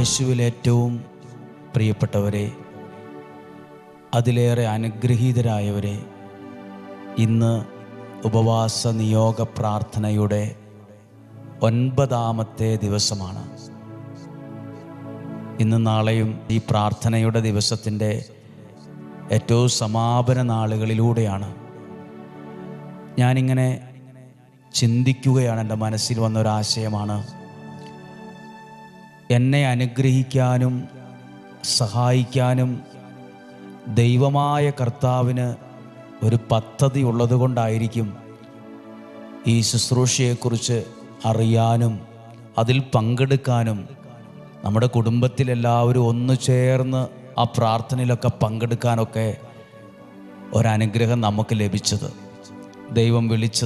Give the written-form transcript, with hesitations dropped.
യേശുവിൽ ഏറ്റവും പ്രിയപ്പെട്ടവരെ, അതിലേറെ അനുഗ്രഹീതരായവരെ, ഇന്ന് ഉപവാസ നിയോഗ പ്രാർത്ഥനയുടെ 9ാമത്തെ ദിവസമാണ്. ഇന്നും നാളെയും ഈ പ്രാർത്ഥനയുടെ ദിവസത്തിൻ്റെ ഏറ്റവും സമാപന നാളുകളിലൂടെയാണ്. ഞാനിങ്ങനെ ചിന്തിക്കുകയാണ്, എൻ്റെ മനസ്സിൽ വന്നൊരാശയമാണ്. എന്നെ അനുഗ്രഹിക്കാനും സഹായിക്കാനും ദൈവമായ കർത്താവിന് ഒരു പദ്ധതി ഉള്ളതുകൊണ്ടായിരിക്കും ഈ ശുശ്രൂഷയെക്കുറിച്ച് അറിയാനും അതിൽ പങ്കെടുക്കാനും നമ്മുടെ കുടുംബത്തിലെല്ലാവരും ഒന്നു ചേർന്ന് ആ പ്രാർത്ഥനയിലൊക്കെ പങ്കെടുക്കാനൊക്കെ ഒരനുഗ്രഹം നമുക്ക് ലഭിച്ചത്, ദൈവം വിളിച്ചത്.